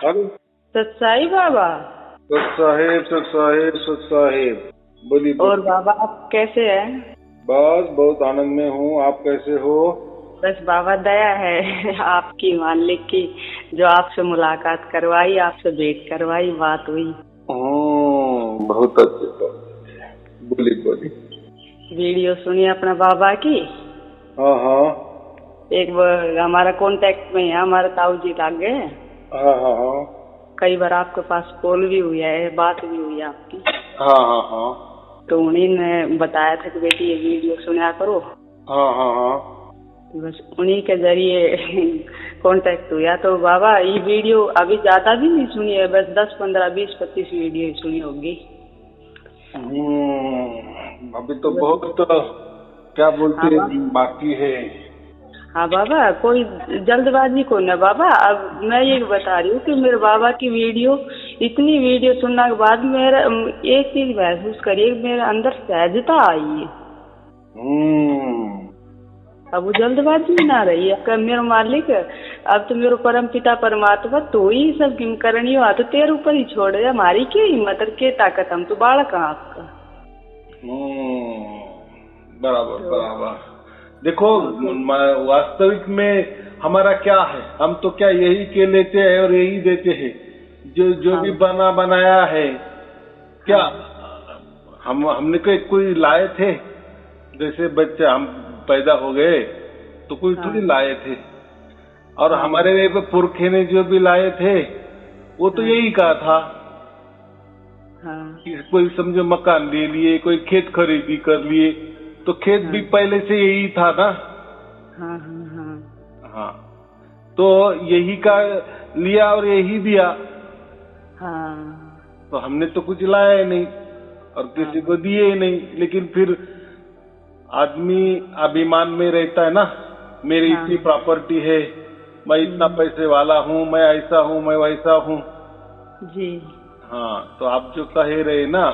Hello. सच्चाई बाबा। सत साहेब बोली और बोली। बाबा आप कैसे हैं? बस बहुत आनंद में हूँ, आप कैसे हो? बस बाबा दया है आपकी मालिक की, जो आपसे मुलाकात करवाई, आपसे भेंट करवाई, बात हुई। बहुत अच्छे बहुत अच्छे। बोली बोली। वीडियो सुनी अपना बाबा की। हाँ हाँ एक बार हमारा कांटेक्ट में है, हमारे ताऊ जी लग गए। हाँ हाँ हाँ कई बार आपके पास कॉल भी हुई है, बात भी हुई है आपकी। हाँ हाँ हाँ तो उन्हीं ने बताया था कि बेटी ये वीडियो सुना करो। हाँ हाँ हाँ। बस उन्हीं के जरिए कांटेक्ट हुआ। तो बाबा ये वीडियो अभी ज्यादा भी नहीं सुनी है, बस 10, 15, 20, 25 वीडियो ही सुनी होगी। अभी तो बहुत क्या बोलते हाँ बाबा। बाकी है। हाँ बाबा, कोई जल्दबाजी को न बाबा। अब मैं ये बता रही हूँ कि मेरे बाबा की वीडियो, इतनी वीडियो सुनने के बाद मेरा एक चीज महसूस करिए, मेरे अंदर सहजता आई है। अब वो जल्दबाजी में ना रही है। अब मेरा मालिक, अब तो मेरे परम पिता परमात्मा तो ही सब किम करनी हो, तो तेरे ऊपर ही छोड़ दे। हमारी क्या हिम्मत और क्या ताकत, हम तो बालक हैं आपका। बराबर तो बराबर। देखो, वास्तविक में हमारा क्या है, हम तो क्या यही के लेते हैं और यही देते हैं। जो जो भी बना बनाया है क्या हमने कोई लाए थे? जैसे बच्चे हम पैदा हो गए तो कोई थोड़ी लाए थे। और हमारे पुरखे ने जो भी लाए थे वो तो यही कहा था कि कोई समझो मकान ले लिए, कोई खेत खरीदी कर लिए, तो खेत भी पहले से यही था ना। हाँ, तो यही का लिया और यही दिया। तो हमने तो कुछ लाया ही नहीं और किसी को दिए ही नहीं। लेकिन फिर आदमी अभिमान में रहता है ना, मेरी इतनी प्रॉपर्टी है, मैं इतना पैसे वाला हूँ, मैं ऐसा हूँ, मैं वैसा हूँ जी। हाँ, तो आप जो कह रहे ना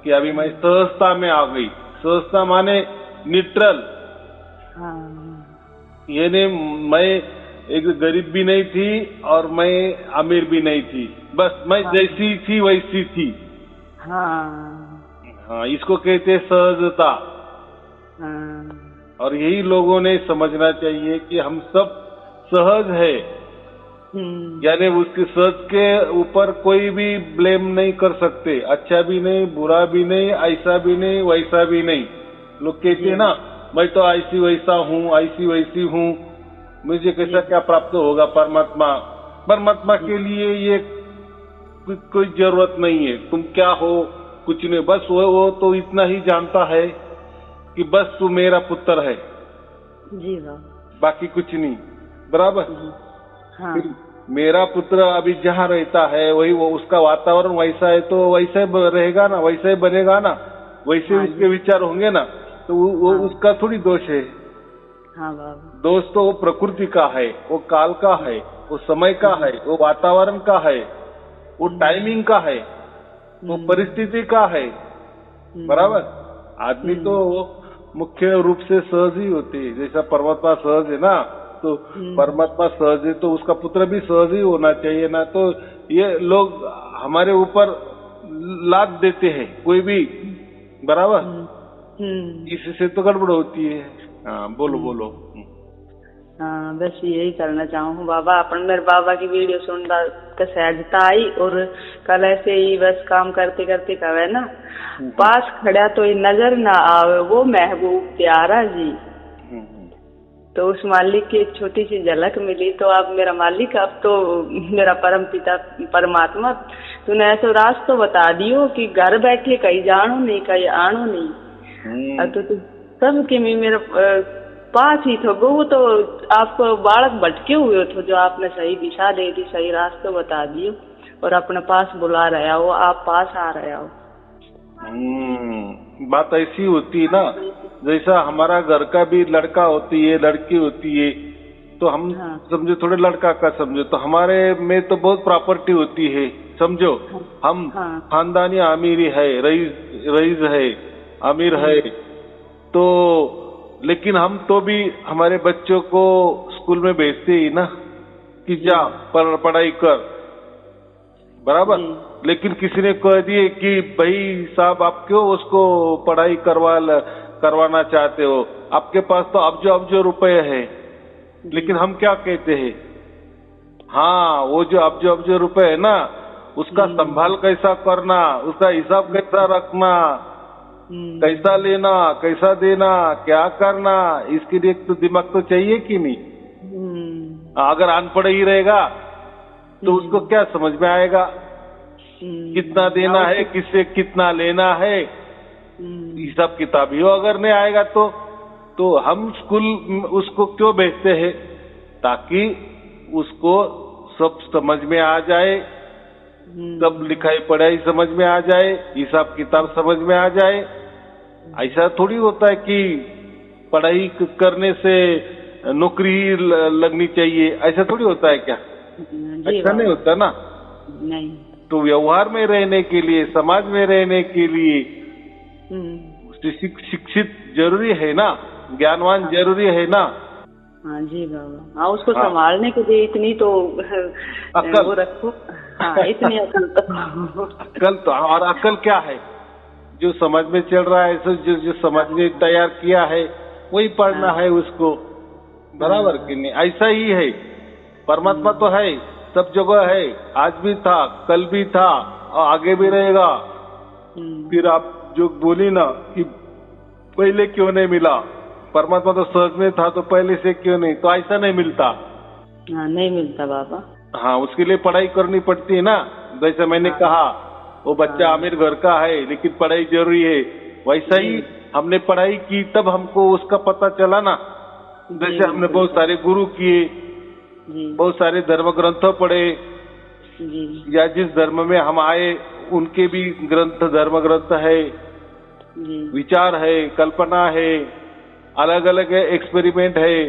कि अभी मैं सहजता में आ गई। सहजता माने न्यूट्रल। ये नहीं मैं एक गरीब भी नहीं थी और मैं अमीर भी नहीं थी, बस मैं जैसी थी वैसी थी। हाँ, इसको कहते हैं सहजता। और यही लोगों ने समझना चाहिए कि हम सब सहज है। यानी उसके सहज के ऊपर कोई भी ब्लेम नहीं कर सकते। अच्छा भी नहीं, बुरा भी नहीं, ऐसा भी नहीं, वैसा भी नहीं। लोग कहते हैं ना, मैं तो ऐसी वैसा हूँ, ऐसी वैसी हूँ, मुझे कैसा क्या प्राप्त होगा परमात्मा। परमात्मा के लिए ये कोई जरूरत नहीं है। तुम क्या हो कुछ नहीं, बस वो तो इतना ही जानता है कि बस तू मेरा पुत्र है जी, बाकी कुछ नहीं। बराबर। हाँ। मेरा पुत्र अभी जहाँ रहता है वही वो उसका वातावरण वैसा है, तो वैसे रहेगा ना, वैसे ही बनेगा ना, वैसे उसके विचार होंगे ना। तो वो उसका थोड़ी दोष है। दोष तो वो प्रकृति का है, वो काल का है, वो समय का है, वो वातावरण का है, वो टाइमिंग का है, वो परिस्थिति का है। बराबर। आदमी तो मुख्य रूप से सहज ही होती है। जैसा परमात्मा सहज है ना, तो परमात्मा सहज है तो उसका पुत्र भी सहज ही होना चाहिए ना। तो ये लोग हमारे ऊपर लाद देते हैं कोई भी। बराबर। इससे तो गड़बड़ होती है। हाँ, बोलो बोलो। हाँ, बस यही करना चाहूँ बाबा। अपन मेरे बाबा की वीडियो सुनना तो सहजता आई, और कल ऐसे ही बस काम करते करते कहे ना, पास खड़ा तो ये नजर ना आवे वो महबूब प्यारा जी। तो उस मालिक की एक छोटी सी झलक मिली। तो अब मेरा मालिक, अब तो मेरा परम पिता परमात्मा, तूने ऐसा रास्ता बता दियो कि घर बैठे कहीं जानो नहीं, कहीं आनो नहीं। तो सब के मेरे पास ही थो वो। तो आपको बालक भटके हुए थे, जो आपने सही दिशा दे दी, सही रास्ता बता दियो और अपने पास बुला रहा हो, आप पास आ रहे हो। बात ऐसी होती है ना, जैसा हमारा घर का भी लड़का होती है, लड़की होती है, तो हम समझो थोड़े लड़का का समझो, तो हमारे में तो बहुत प्रॉपर्टी होती है। समझो हम खानदानी अमीरी है, रईस है, अमीर है, तो लेकिन हम तो भी हमारे बच्चों को स्कूल में भेजते ही ना कि जा पढ़ाई कर। बराबर। लेकिन किसी ने कह दिए कि भाई साहब आप क्यों उसको पढ़ाई करवाना चाहते हो, आपके पास तो अब्जो रुपए है। लेकिन हम क्या कहते हैं, हाँ वो जो अब्जो रुपए है ना, उसका संभाल कैसा करना, उसका हिसाब कैसा रखना, कैसा लेना, कैसा देना, क्या करना, इसके लिए तो दिमाग तो चाहिए कि नहीं। अगर अनपढ़ ही रहेगा तो उसको क्या समझ में आएगा, कितना देना है, किससे कितना लेना है, हिसाब किताब ही अगर नहीं आएगा तो हम स्कूल उसको क्यों भेजते हैं, ताकि उसको सब समझ में आ जाए, सब लिखाई पढ़ाई समझ में आ जाए, हिसाब किताब समझ में आ जाए। ऐसा थोड़ी होता है कि पढ़ाई करने से नौकरी लगनी चाहिए, ऐसा थोड़ी होता है क्या, ऐसा नहीं होता ना। नहीं। तो व्यवहार में रहने के लिए, समाज में रहने के लिए शिक्षित जरूरी है ना, ज्ञानवान जरूरी है ना। हाँ जी बाबा। हाँ, उसको संभालने के लिए इतनी तो अक्ल वो रखो। हाँ, इतनी अकल तो और अकल क्या है, जो समझ में चल रहा है, जो समझ में तैयार किया है वही पढ़ना है उसको, बराबर कि नहीं। ऐसा ही है, परमात्मा तो है, सब जगह है, आज भी था, कल भी था और आगे भी रहेगा। फिर आप जो बोली ना कि पहले क्यों नहीं मिला, परमात्मा तो सहज में था तो पहले से क्यों नहीं, तो ऐसा नहीं मिलता। हाँ, नहीं मिलता बाबा। हाँ, उसके लिए पढ़ाई करनी पड़ती है ना। जैसे मैंने कहा वो बच्चा अमीर घर का है लेकिन पढ़ाई जरूरी है, वैसा ही हमने पढ़ाई की तब हमको उसका पता चला ना। जैसे हमने बहुत सारे गुरु किए, बहुत सारे धर्म ग्रंथ पढ़े, या जिस धर्म में हम आए उनके भी ग्रंथ, धर्म ग्रंथ है, विचार है, कल्पना है, अलग अलग एक्सपेरिमेंट है।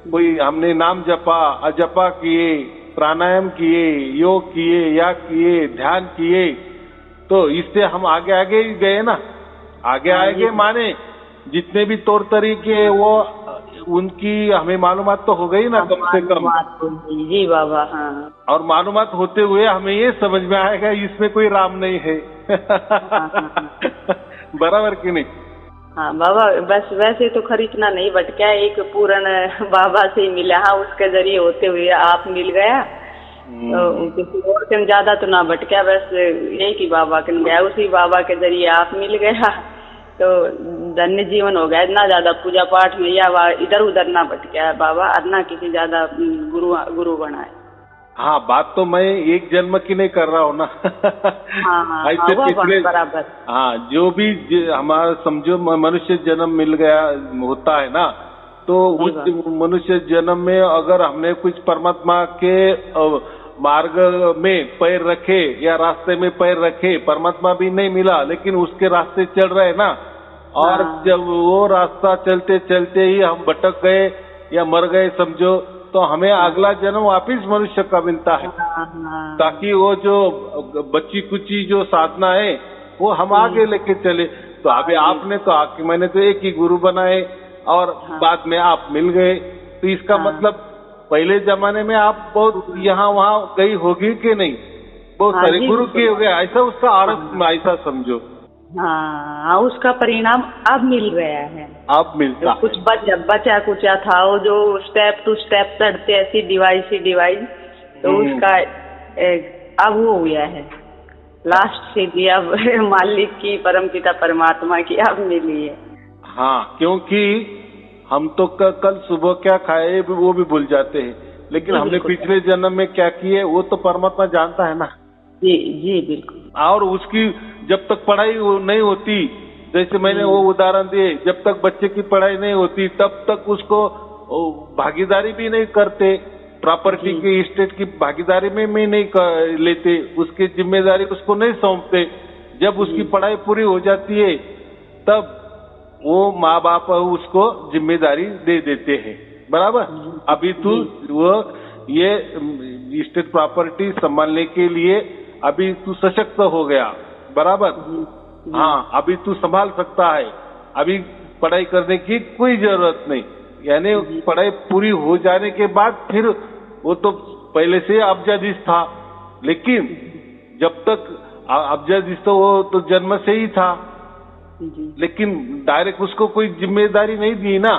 कोई हमने नाम जपा, अजपा किए, प्राणायाम किए, योग किए, या किए, ध्यान किए, तो इससे हम आगे आगे ही गए ना। आगे माने जितने भी तौर तरीके वो उनकी हमें मालूमात तो हो गई ना, कम से कम। जी बाबा। हाँ। और मालूमात होते हुए हमें ये समझ में आएगा इसमें कोई राम नहीं है। बराबर कि नहीं। हाँ बाबा, बस वैसे तो खरीदना नहीं भटका, एक पूर्ण बाबा से ही मिला। हाँ, उसके जरिए होते हुए आप मिल गया, तो किसी और के ज्यादा तो ना भटका, बस एक ही बाबा के गया, उसी बाबा के जरिए आप मिल गया, तो धन्य जीवन हो गया। इतना ज्यादा पूजा पाठ में या इधर उधर ना भटका बाबा, ना किसी ज्यादा गुरु बनाए। हाँ, बात तो मैं एक जन्म की नहीं कर रहा हूँ ना। हाँ, ऐसे पिछले बराबर। हाँ, जो भी हमारा समझो मनुष्य जन्म मिल गया होता है ना, तो उस मनुष्य जन्म में अगर हमने कुछ परमात्मा के मार्ग में पैर रखे या रास्ते में पैर रखे, परमात्मा भी नहीं मिला लेकिन उसके रास्ते चल रहे ना, और जब वो रास्ता चलते चलते ही हम भटक गए या मर गए समझो, तो हमें अगला जन्म वापिस मनुष्य का मिलता है, ताकि वो जो बच्ची कुची जो साधना है वो हम आगे लेके चले। तो अभी आपने तो आके मैंने तो एक ही गुरु बनाए और बाद में आप मिल गए, तो इसका मतलब पहले जमाने में आप बहुत यहाँ वहाँ गई होगी कि नहीं, बहुत सारे गुरु किए हो गए, ऐसा उसका अर्थ ऐसा समझो। हाँ, उसका परिणाम अब मिल गया है, अब मिलता। कुछ बचा कुचा था वो जो स्टेप टू स्टेप चढ़ते ऐसी डिवाइस, तो उसका अब वो हुआ है लास्ट से भी, अब मालिक की, परमपिता परमात्मा की अब मिली है। हाँ, क्योंकि हम तो कल सुबह क्या खाए वो भी भूल जाते हैं, लेकिन हमने पिछले जन्म में क्या किए वो तो परमात्मा जानता है ना। जी बिल्कुल। और उसकी जब तक पढ़ाई नहीं होती, जैसे मैंने वो उदाहरण दिए, जब तक बच्चे की पढ़ाई नहीं होती तब तक उसको भागीदारी भी नहीं करते, प्रॉपर्टी की, स्टेट की भागीदारी में नहीं लेते, उसकी जिम्मेदारी उसको नहीं सौंपते। जब उसकी पढ़ाई पूरी हो जाती है तब वो माँ बाप उसको जिम्मेदारी दे देते हैं, बराबर। अभी तू वो ये स्टेट प्रॉपर्टी संभालने के लिए अभी तू सशक्त हो गया, बराबर। हाँ, अभी तू संभाल सकता है, अभी पढ़ाई करने की कोई जरूरत नहीं। यानी पढ़ाई पूरी हो जाने के बाद फिर वो तो पहले से अब्जाधीश था, लेकिन जब तक अब्जद तो वो तो जन्म से ही था, जी लेकिन डायरेक्ट उसको कोई जिम्मेदारी नहीं दी ना।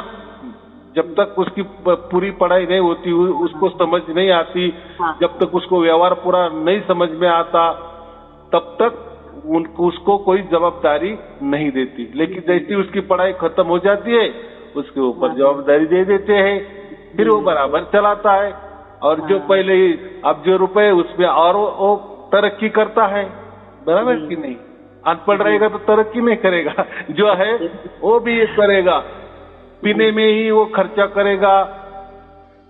जब तक उसकी पूरी पढ़ाई नहीं होती, उसको समझ नहीं आती, हाँ। जब तक उसको व्यवहार पूरा नहीं समझ में आता, तब तक उसको कोई जवाबदारी नहीं देती। लेकिन जैसे उसकी पढ़ाई खत्म हो जाती है, उसके ऊपर जवाबदारी दे देते हैं, फिर वो बराबर चलाता है। और जो पहले अब जो रुपए उसमें और वो तरक्की करता है, बराबर कि नहीं? अनपढ़ रहेगा तो तरक्की नहीं करेगा, जो है वो भी ये करेगा, पीने में ही वो खर्चा करेगा,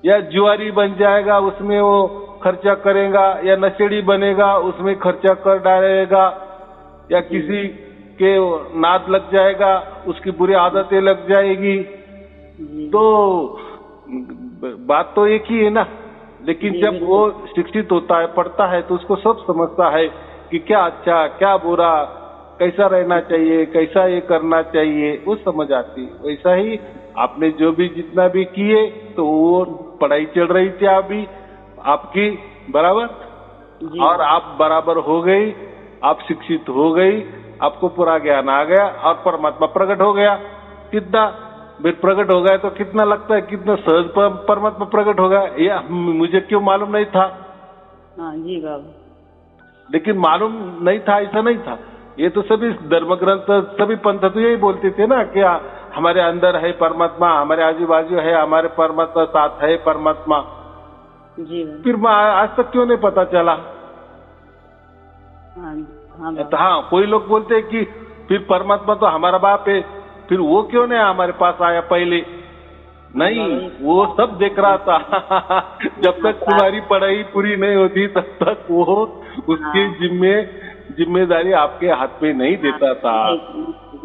या जुआरी बन जाएगा उसमें वो खर्चा करेगा, या नशेड़ी बनेगा उसमें खर्चा कर डालेगा, या किसी के नाद लग जाएगा, उसकी बुरी आदतें लग जाएगी। तो बात तो एक ही है ना। लेकिन जब वो शिक्षित होता है, पढ़ता है, तो उसको सब समझता है कि क्या अच्छा क्या बुरा, कैसा रहना चाहिए, कैसा ये करना चाहिए, वो समझ आती। वैसा ही आपने जो भी जितना भी किए, तो वो पढ़ाई चल रही थी अभी आपकी बराबर, और आप बराबर हो गई, आप शिक्षित हो गई, आपको पूरा ज्ञान आ गया और परमात्मा प्रकट हो गया। कितना प्रकट हो गया तो कितना लगता है, कितना सहज परमात्मा प्रकट हो गया, ये मुझे क्यों मालूम नहीं था। हाँ जी बाबा। लेकिन मालूम नहीं था ऐसा नहीं था, ये तो सभी धर्म ग्रंथ सभी पंथ तो यही बोलते थे ना कि हमारे अंदर है परमात्मा, हमारे आजू बाजू है हमारे परमात्मा, साथ है परमात्मा। जी फिर आज तक क्यों नहीं पता चला? हाँ, कोई लोग बोलते हैं कि फिर परमात्मा तो हमारा बाप है, फिर वो क्यों नहीं हमारे पास आया पहले? नहीं, वो सब देख रहा था। जब तक तुम्हारी पढ़ाई पूरी नहीं होती, तब तक वो उसकी जिम्मेदारी आपके हाथ में नहीं देता था।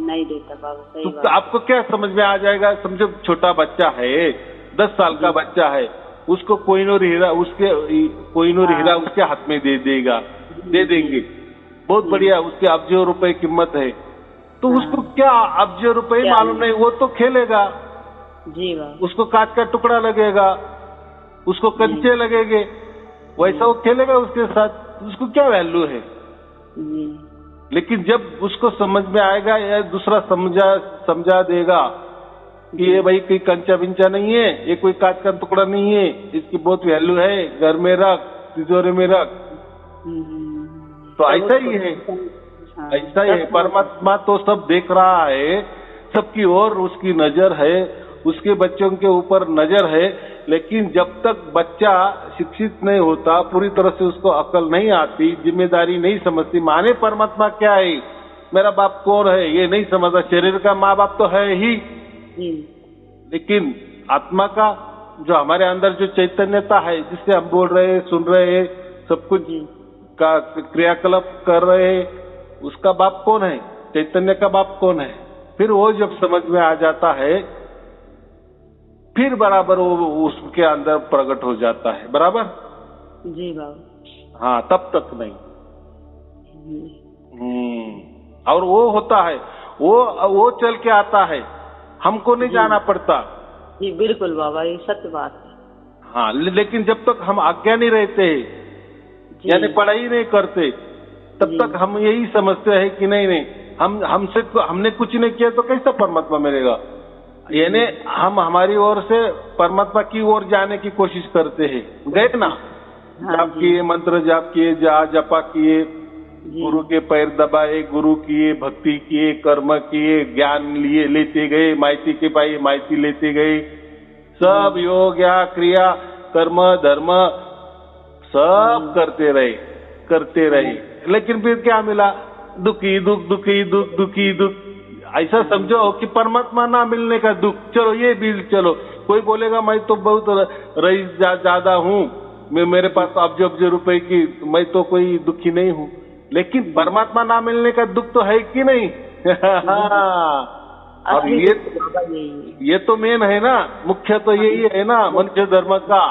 नहीं देता बाबा, सही बात। तो आपको क्या समझ में आ जाएगा? समझो छोटा बच्चा है, 10 साल का बच्चा है, उसको कोहिनूर हीरा उसके हाथ में दे देंगे, बहुत बढ़िया, उसके अब्जों रुपए कीमत है, तो उसको क्या अब्जों रुपए मालूम नहीं, वो तो खेलेगा जी बाबा। उसको कांच का टुकड़ा लगेगा, उसको कंचे लगेंगे, वैसा वो खेलेगा उसके साथ, उसको क्या वैल्यू है? लेकिन जब उसको समझ में आएगा या दूसरा समझा देगा कि ये भाई कोई कंचा बिंचा नहीं है, ये कोई कांच का टुकड़ा नहीं है, इसकी बहुत वैल्यू है, घर में रख, तिजोरी में रख, तो ऐसा ही है। ऐसा ही है, परमात्मा तो सब देख रहा है, सबकी ओर उसकी नजर है, उसके बच्चों के ऊपर नजर है। लेकिन जब तक बच्चा शिक्षित नहीं होता, पूरी तरह से उसको अकल नहीं आती, जिम्मेदारी नहीं समझती, माने परमात्मा क्या है, मेरा बाप कौन है, ये नहीं समझता। शरीर का माँ बाप तो है ही, लेकिन आत्मा का जो हमारे अंदर जो चैतन्यता है, जिससे हम बोल रहे हैं, सुन रहे हैं, सब कुछ का क्रियाकलाप कर रहे हैं, उसका बाप कौन है, चैतन्य का बाप कौन है। फिर वो जब समझ में आ जाता है, फिर बराबर वो उसके अंदर प्रकट हो जाता है, बराबर जी बाबा। हाँ, तब तक नहीं। और वो होता है, वो चल के आता है, हमको नहीं जाना पड़ता। जी बिल्कुल बाबा, ये सत्य बात है। हाँ, लेकिन जब तक हम अज्ञानी रहते हैं, यानी पढ़ाई नहीं करते, तब तक हम यही समझते हैं कि नहीं, हमने कुछ नहीं किया तो कैसा परमात्मा मिलेगा। यानी हम हमारी ओर से परमात्मा की ओर जाने की कोशिश करते हैं। गए ना, जाप किए, मंत्र जाप किए, जपा किए, गुरु के पैर दबाए, गुरु किए, भक्ति किए, कर्म किए, ज्ञान लेते गए, माइती के पाई माइती लेते गए, सब योग या क्रिया कर्म धर्म सब करते रहे। लेकिन फिर क्या मिला? दुखी दुख। ऐसा समझो कि परमात्मा ना मिलने का दुख। चलो ये भी चलो, कोई बोलेगा मैं तो बहुत रईस ज्यादा हूँ, मेरे पास अब्जो रुपए की, मैं तो कोई दुखी नहीं हूँ। लेकिन परमात्मा ना मिलने का दुख तो है कि नहीं? और ये तो मेन है ना, मुख्य तो यही है ना मनुष्य धर्म का।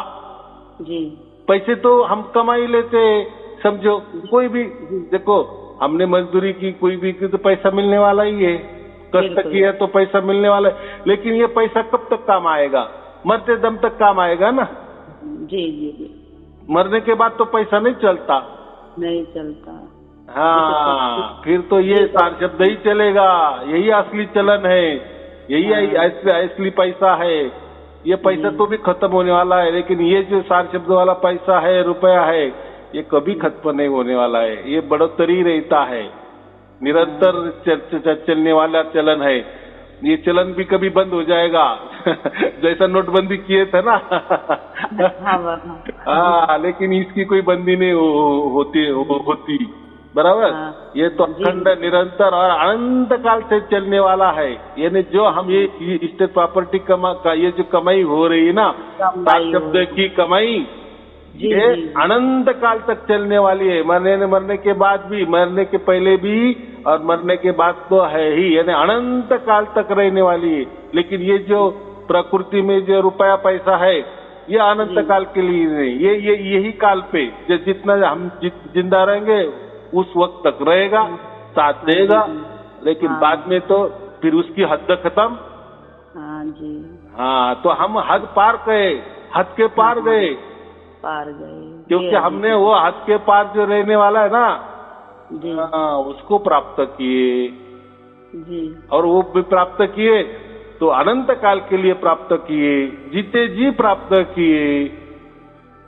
जी, पैसे तो हम कमा ही लेते, समझो कोई भी देखो, हमने मजदूरी की, कोई भी की तो पैसा मिलने वाला ही है, कष्ट किया तो पैसा मिलने वाला है। लेकिन ये पैसा कब तक काम आएगा? मरते दम तक काम आएगा ना। जी। मरने के बाद तो पैसा नहीं चलता। नहीं चलता। हाँ, फिर तो ये सार शब्द ही चलेगा, यही असली चलन है, यही असली पैसा है। ये पैसा तो भी खत्म होने वाला है, लेकिन ये जो सार शब्द वाला पैसा है, रुपया है, ये कभी खत्म नहीं होने वाला है। ये बढ़ोतरी रहता है, निरंतर चलने वाला चलन है। ये चलन भी कभी बंद हो जाएगा जैसा नोटबंदी किए थे ना हाँ, लेकिन इसकी कोई बंदी नहीं होती बराबर। ये तो अखंड निरंतर और अनंत काल से चलने वाला है। यानी जो हम ये स्टेट प्रॉपर्टी का ये जो कमाई हो रही है ना, शब्द की कमाई, ये अनंत काल तक चलने वाली है। मरने के बाद भी, मरने के पहले भी और मरने के बाद तो है ही, यानी अनंत काल तक रहने वाली है। लेकिन ये जो प्रकृति में जो रुपया पैसा है, ये अनंत काल के लिए नहीं, ये यही काल पे जितना हम जिंदा रहेंगे उस वक्त तक रहेगा, साथ देगा। लेकिन बाद में तो फिर उसकी हद खत्म। हाँ जी। हाँ, तो हम हद पार गए, हद के पार गए, क्योंकि हमने वो हद के पार जो रहने वाला है ना, हाँ, उसको प्राप्त किए जी। और वो भी प्राप्त किए तो अनंत काल के लिए प्राप्त किए, जीते जी प्राप्त किए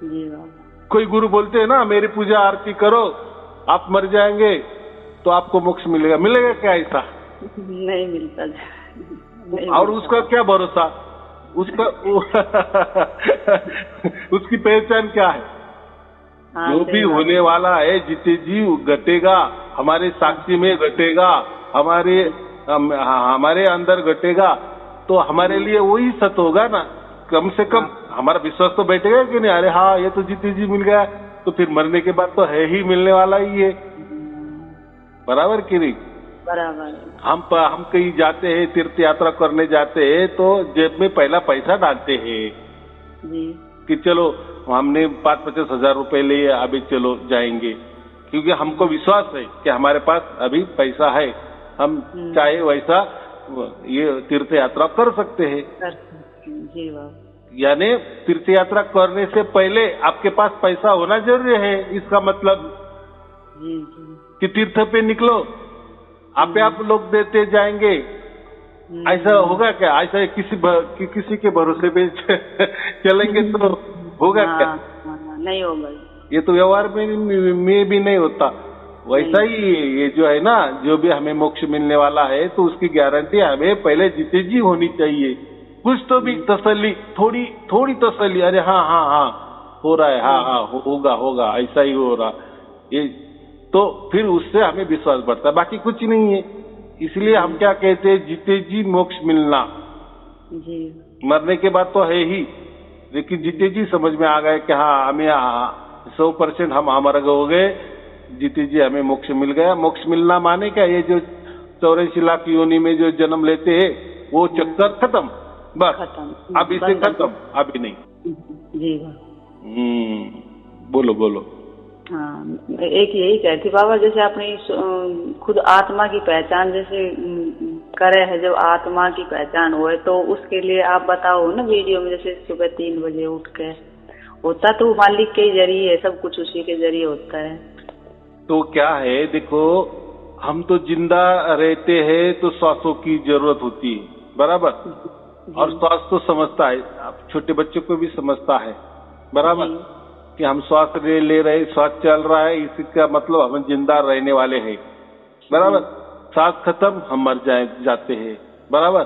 जी। कोई गुरु बोलते हैं ना, मेरी पूजा आरती करो, आप मर जाएंगे तो आपको मोक्ष मिलेगा। मिलेगा क्या ऐसा? नहीं मिलता नहीं। और उसका क्या भरोसा, उसका उसकी पहचान क्या है? जो भी होने वाला है जीते जी घटेगा, हमारे साक्षी में घटेगा, हमारे अंदर घटेगा, तो हमारे लिए वही सत्य होगा ना। कम से कम हमारा विश्वास तो बैठेगा कि नहीं, अरे हाँ ये तो जीते जी मिल गया, तो फिर मरने के बाद तो है ही, मिलने वाला ही है। बराबर कि नहीं? बराबर। हम कहीं जाते हैं, तीर्थ यात्रा करने जाते हैं, तो जेब में पहला पैसा डालते हैं जी, कि चलो हमने 5-50 हजार रुपए लिए, अभी चलो जाएंगे, क्योंकि हमको विश्वास है कि हमारे पास अभी पैसा है, हम चाहे वैसा ये तीर्थ यात्रा कर सकते हैं। जी बाबा। यानी तीर्थ यात्रा करने से पहले आपके पास पैसा होना जरूरी है। इसका मतलब जी कि तीर्थ पे निकलो, आप लोग देते जाएंगे, ऐसा होगा क्या? ऐसा किसी के भरोसे पे चलेंगे तो होगा क्या? नहीं होगा। ये तो व्यवहार में भी नहीं होता। वैसा ही ये जो है ना, जो भी हमें मोक्ष मिलने वाला है, तो उसकी गारंटी हमें पहले जीते जी होनी चाहिए। कुछ तो भी तसल्ली, थोड़ी तसल्ली, अरे हाँ हो रहा है, हाँ होगा, ऐसा ही हो रहा ये, तो फिर उससे हमें विश्वास बढ़ता है, बाकी कुछ नहीं है। इसलिए हम क्या कहते हैं, जीते जी मोक्ष मिलना जी। मरने के बाद तो है ही, लेकिन जीते जी समझ में आ गए कि हाँ हमें 100% हम अमर हो गए, जीते जी हमें मोक्ष मिल गया। मोक्ष मिलना माने क्या, ये जो 84 लाख योनि में जो जन्म लेते हैं वो चक्कर खत्म, बस खत्म, अब इसे खत्म, अभी नहीं जी। बोलो। हाँ, एक यही कहती बाबा, जैसे अपनी खुद आत्मा की पहचान जैसे करे है, जब आत्मा की पहचान हो तो उसके लिए आप बताओ ना वीडियो में, जैसे सुबह 3 बजे उठ के होता तो मालिक के जरिए, सब कुछ उसी के जरिए होता है। तो क्या है, देखो हम तो जिंदा रहते हैं तो श्वासों की जरूरत होती है, बराबर, और श्वास तो समझता है, छोटे बच्चों को भी समझता है, बराबर, कि हम श्वास ले रहे, श्वास चल रहा है, इसका मतलब हम जिंदा रहने वाले हैं, बराबर। सांस खत्म, हम मर जाते हैं, बराबर।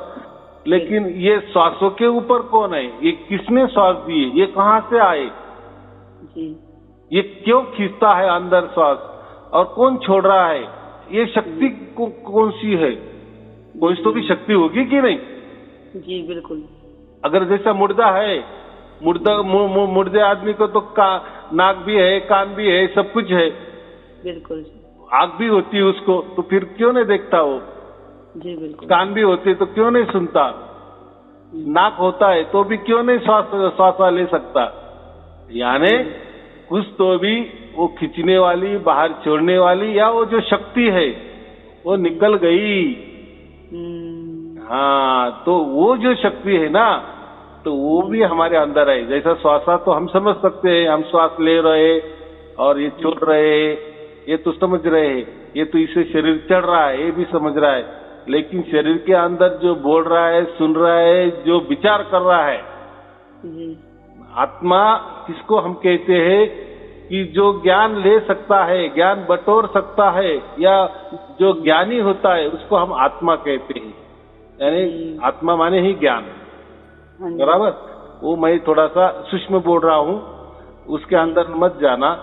लेकिन ये श्वासों के ऊपर कौन है? ये किसने श्वास दिए? ये कहाँ से आए? ये क्यों खींचता है अंदर श्वास, और कौन छोड़ रहा है? ये शक्ति कौन सी है? कोई तो भी शक्ति होगी कि नहीं? जी बिल्कुल। अगर जैसा मुर्दा है, मुर्दे आदमी को तो नाक भी है, कान भी है, सब कुछ है, बिल्कुल, आँख भी होती है उसको, तो फिर क्यों नहीं देखता वो? जी बिल्कुल। कान भी होते तो क्यों नहीं सुनता? नाक होता है तो भी क्यों नहीं श्वास ले सकता? यानी कुछ तो भी वो खींचने वाली, बाहर छोड़ने वाली, या वो जो शक्ति है वो निकल गई। हाँ, तो वो जो शक्ति है ना, तो वो भी हमारे अंदर है। जैसा श्वास तो हम समझ सकते हैं, हम श्वास ले रहे और ये छोड़ रहे, ये तो समझ रहे हैं, ये तो इससे शरीर चढ़ रहा है, ये भी समझ रहा है, लेकिन शरीर के अंदर जो बोल रहा है, सुन रहा है, जो विचार कर रहा है, जी आत्मा किसको हम कहते हैं कि जो ज्ञान ले सकता है, ज्ञान बटोर सकता है, या जो ज्ञानी होता है उसको हम आत्मा कहते हैं। यानी आत्मा माने ही ज्ञान, हाँ जी, बराबर। वो मैं थोड़ा सा सूक्ष्म बोल रहा हूँ, उसके अंदर मत जाना।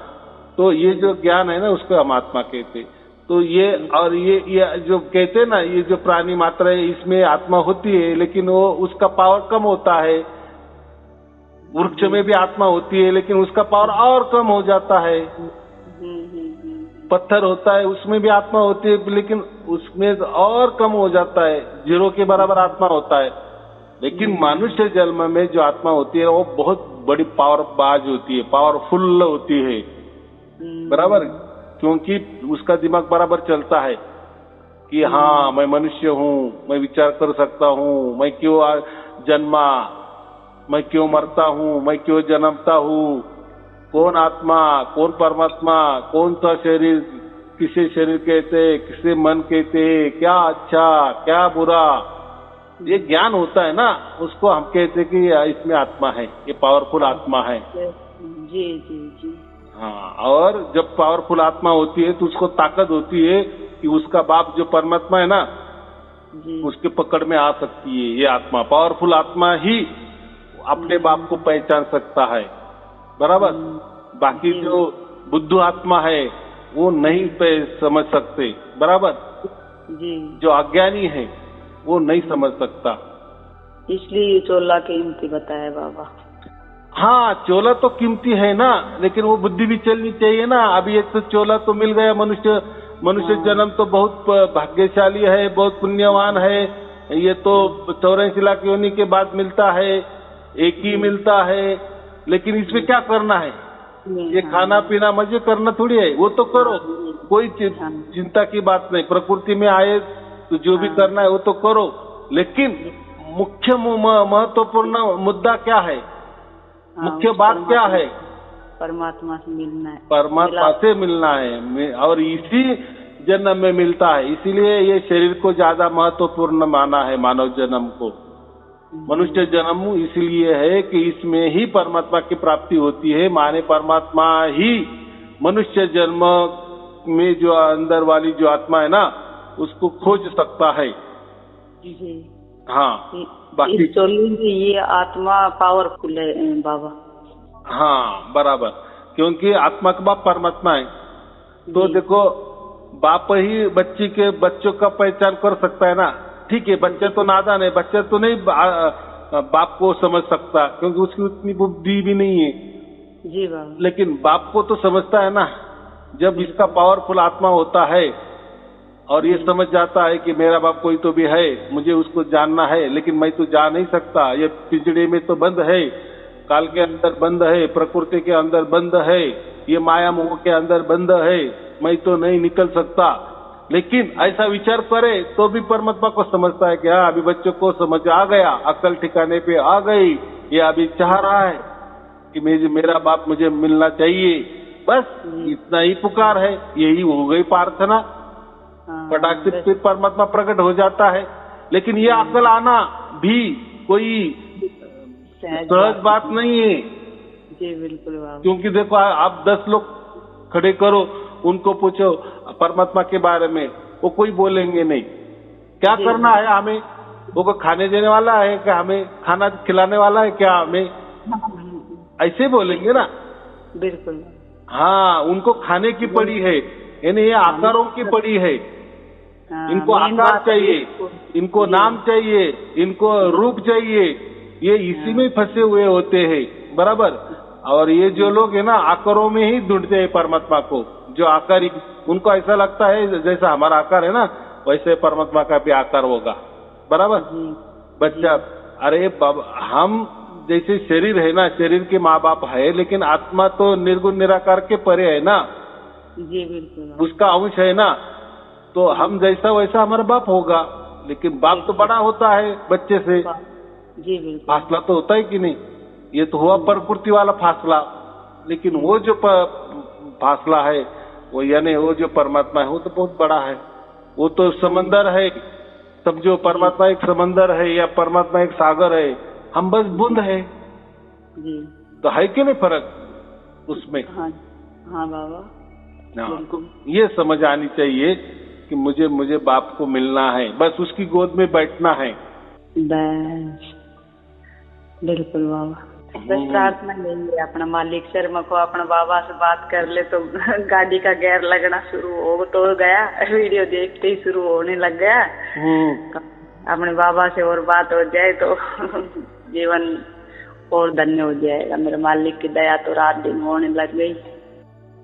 तो ये जो ज्ञान है ना, उसको हम आत्मा कहते हैं। तो ये और ये जो कहते हैं ना, ये जो प्राणी मात्रा है इसमें आत्मा होती है, लेकिन वो उसका पावर कम होता है। वृक्ष में भी आत्मा होती है, लेकिन उसका पावर और कम हो जाता है। पत्थर होता है, उसमें भी आत्मा होती है, लेकिन उसमें और कम हो जाता है, 0 के बराबर आत्मा होता है। लेकिन मनुष्य जन्म में जो आत्मा होती है वो बहुत बड़ी पावरबाज होती है, पावरफुल होती है, बराबर। क्योंकि उसका दिमाग बराबर चलता है कि हाँ मैं मनुष्य हूँ, मैं विचार कर सकता हूँ, मैं क्यों जन्मा, मैं क्यों मरता हूँ, मैं क्यों जन्मता हूँ, कौन आत्मा, कौन परमात्मा, कौन सा शरीर, किसे शरीर कहते, किसे मन कहते, क्या अच्छा क्या बुरा, ये ज्ञान होता है ना, उसको हम कहते कि इसमें आत्मा है, ये पावरफुल आत्मा है। जी जी जी। हाँ, और जब पावरफुल आत्मा होती है तो उसको ताकत होती है कि उसका बाप जो परमात्मा है ना, जी उसके पकड़ में आ सकती है। ये आत्मा, पावरफुल आत्मा ही अपने बाप को पहचान सकता है, बराबर। बाकी जो बुद्धू आत्मा है वो नहीं पे समझ सकते, बराबर। जी। जो अज्ञानी है वो नहीं समझ सकता, इसलिए चोला कीमती बताया बाबा। हाँ, चोला तो कीमती है ना, लेकिन वो बुद्धि भी चलनी चाहिए ना। अभी एक तो चोला तो मिल गया, मनुष्य जन्म तो बहुत भाग्यशाली है, बहुत पुण्यवान है। ये तो 84 लाख योनि के बाद मिलता है, एक ही मिलता है। लेकिन इसमें क्या करना है? ये खाना पीना मजे करना थोड़ी है, वो तो करो, कोई चिंता की बात नहीं। प्रकृति में आए तो जो भी करना है वो तो करो, लेकिन मुख्य महत्वपूर्ण मुद्दा क्या है? मुख्य बात क्या है? परमात्मा से मिलना है, परमात्मा से मिलना है, और इसी जन्म में मिलता है। इसीलिए ये शरीर को ज्यादा महत्वपूर्ण माना है, मानव जन्म को। मनुष्य जन्म इसलिए है कि इसमें ही परमात्मा की प्राप्ति होती है। माने परमात्मा ही मनुष्य जन्म में जो अंदर वाली जो आत्मा है ना, उसको खोज सकता है। जी। हाँ, बाकी ये आत्मा पावरफुल है बाबा। हाँ, बराबर। क्योंकि आत्मा का बाप परमात्मा है। तो देखो, बाप ही बच्चों का पहचान कर सकता है ना। ठीक है, बच्चा तो नादान है, बच्चा तो नहीं बाप को समझ सकता, क्योंकि उसकी उतनी बुद्धि भी नहीं है। जी बाबा। लेकिन बाप को तो समझता है ना। जब इसका पावरफुल आत्मा होता है और ये समझ जाता है कि मेरा बाप कोई तो भी है, मुझे उसको जानना है, लेकिन मैं तो जा नहीं सकता, ये पिंजड़े में तो बंद है, काल के अंदर बंद है, प्रकृति के अंदर बंद है, ये माया मोह के अंदर बंद है, मैं तो नहीं निकल सकता। लेकिन ऐसा विचार करे तो भी परमात्मा को समझता है कि हाँ, अभी बच्चों को समझ आ गया, अक्ल ठिकाने पे आ गई, ये अभी चाह रहा है कि मेरा बाप मुझे मिलना चाहिए। बस इतना ही पुकार है, यही हो गई प्रार्थना। फटाक से फिर परमात्मा प्रकट हो जाता है। लेकिन ये अक्ल आना भी कोई सहज बात नहीं है। जी बिल्कुल बाबा। क्योंकि देखो, आप 10 लोग खड़े करो, उनको पूछो परमात्मा के बारे में, वो कोई बोलेंगे नहीं। क्या करना है हमें? वो खाने देने वाला है क्या? हमें खाना खिलाने वाला है क्या? हमें ऐसे बोलेंगे ना। बिल्कुल। हाँ, उनको खाने की पड़ी है, यानी ये आकारों की पड़ी है। इनको आकार चाहिए, इनको नाम चाहिए, इनको रूप चाहिए, ये इसी में फंसे हुए होते हैं, बराबर। और ये जो लोग है ना, आकारों में ही ढूंढते हैं परमात्मा को। जो आकारी, उनको ऐसा लगता है जैसा हमारा आकार है ना, वैसे परमात्मा का भी आकार होगा, बराबर। बच्चा, अरे बाबा, हम जैसे शरीर है ना, शरीर के माँ बाप है, लेकिन आत्मा तो निर्गुण निराकार के परे है ना। जी बिल्कुल। उसका अंश है ना, तो हम जैसा वैसा हमारा बाप होगा। लेकिन बाप तो बड़ा होता है बच्चे से। जी बिल्कुल। फासला तो होता है कि नहीं? ये तो हुआ प्रकृति वाला फासला। लेकिन वो जो फासला है, वो यानी वो जो परमात्मा है वो तो बहुत बड़ा है, वो तो समंदर है। समझो परमात्मा एक समंदर है या परमात्मा एक सागर है, हम बस बूंद है। जी। तो है कि नहीं फर्क उसमें? हाँ हाँ बाबा, तो ये समझ आनी चाहिए कि मुझे बाप को मिलना है, बस उसकी गोद में बैठना है। बस बिल्कुल बाबा, बस प्रार्थना यही है अपना मालिक शर्मा को अपना बाबा से बात कर ले तो गाड़ी का गेयर लगना शुरू हो तो गया, वीडियो देखते ही शुरू होने लग गया। अपने बाबा से और बात हो जाए तो जीवन और धन्य हो जाएगा। मेरे मालिक की दया तो रात दिन होने लग गई।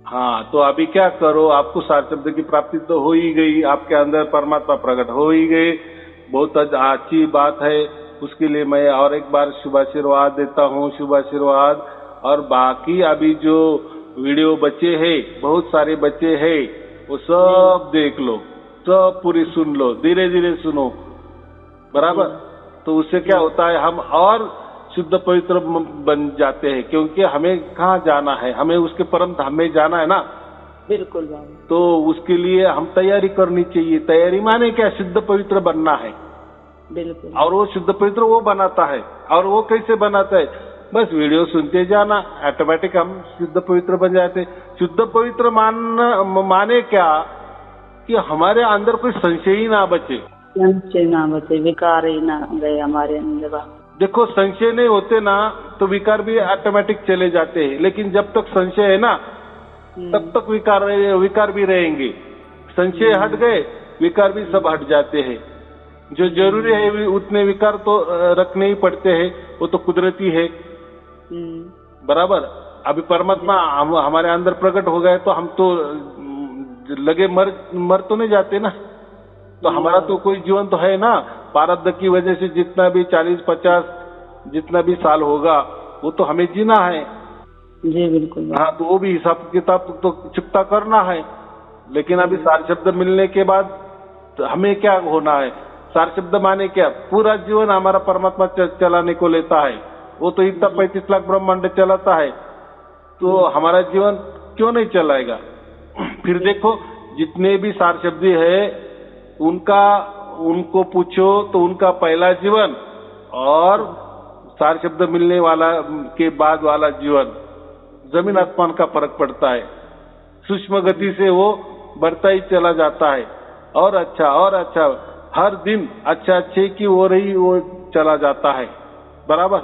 हाँ, तो अभी क्या करो, आपको सार शब्द की प्राप्ति तो हो ही गई, आपके अंदर परमात्मा प्रकट हो ही गए, बहुत अच्छी बात है। उसके लिए मैं और एक बार शुभाशीर्वाद देता हूँ, शुभाशीर्वाद। और बाकी अभी जो वीडियो बचे हैं, बहुत सारे बचे हैं, वो सब देख लो, सब पूरी सुन लो, धीरे धीरे सुनो, बराबर। तो उससे क्या होता है, हम और शुद्ध पवित्र बन जाते हैं, क्योंकि हमें कहाँ जाना है, हमें उसके परम धाम में जाना है ना। बिल्कुल बाबा। तो उसके लिए हम तैयारी करनी चाहिए। तैयारी माने क्या, शुद्ध पवित्र बनना है। बिल्कुल। और वो शुद्ध पवित्र वो बनाता है। और वो कैसे बनाता है, बस वीडियो सुनते जाना, ऑटोमेटिक हम शुद्ध पवित्र बन जाते। शुद्ध पवित्र माने क्या, कि हमारे अंदर कोई संशय ही ना बचे, संशय ना बचे, विकार ही ना गए हमारे अंदर। देखो संशय नहीं होते ना तो विकार भी ऑटोमेटिक चले जाते हैं, लेकिन जब तक संशय है ना तब तक विकार भी रहेंगे। संशय हट गए, विकार भी सब हट जाते हैं। जो जरूरी है उतने विकार तो रखने ही पड़ते हैं, वो तो कुदरती है, बराबर। अभी परमात्मा हमारे अंदर प्रकट हो गए तो हम तो लगे मर तो नहीं जाते ना। तो हमारा तो कोई जीवन तो है ना, प्रारब्ध की वजह से जितना भी 40-50 जितना भी साल होगा वो तो हमें जीना है। जी बिल्कुल। हाँ, तो वो भी हिसाब किताब तो चुकता करना है। लेकिन अभी सार शब्द मिलने के बाद तो हमें क्या होना है, सार शब्द माने क्या, पूरा जीवन हमारा परमात्मा चलाने को लेता है। वो तो इतना 35 लाख ब्रह्मांड चलाता है, तो हमारा जीवन क्यों नहीं चलाएगा। फिर देखो जितने भी सार शब्दी है उनको पूछो तो उनका पहला जीवन और सार शब्द मिलने वाला के बाद वाला जीवन जमीन आसमान का फर्क पड़ता है। सूक्ष्म गति से वो बढ़ता ही चला जाता है, और अच्छा हर दिन अच्छे की ओर ही वो चला जाता है, बराबर।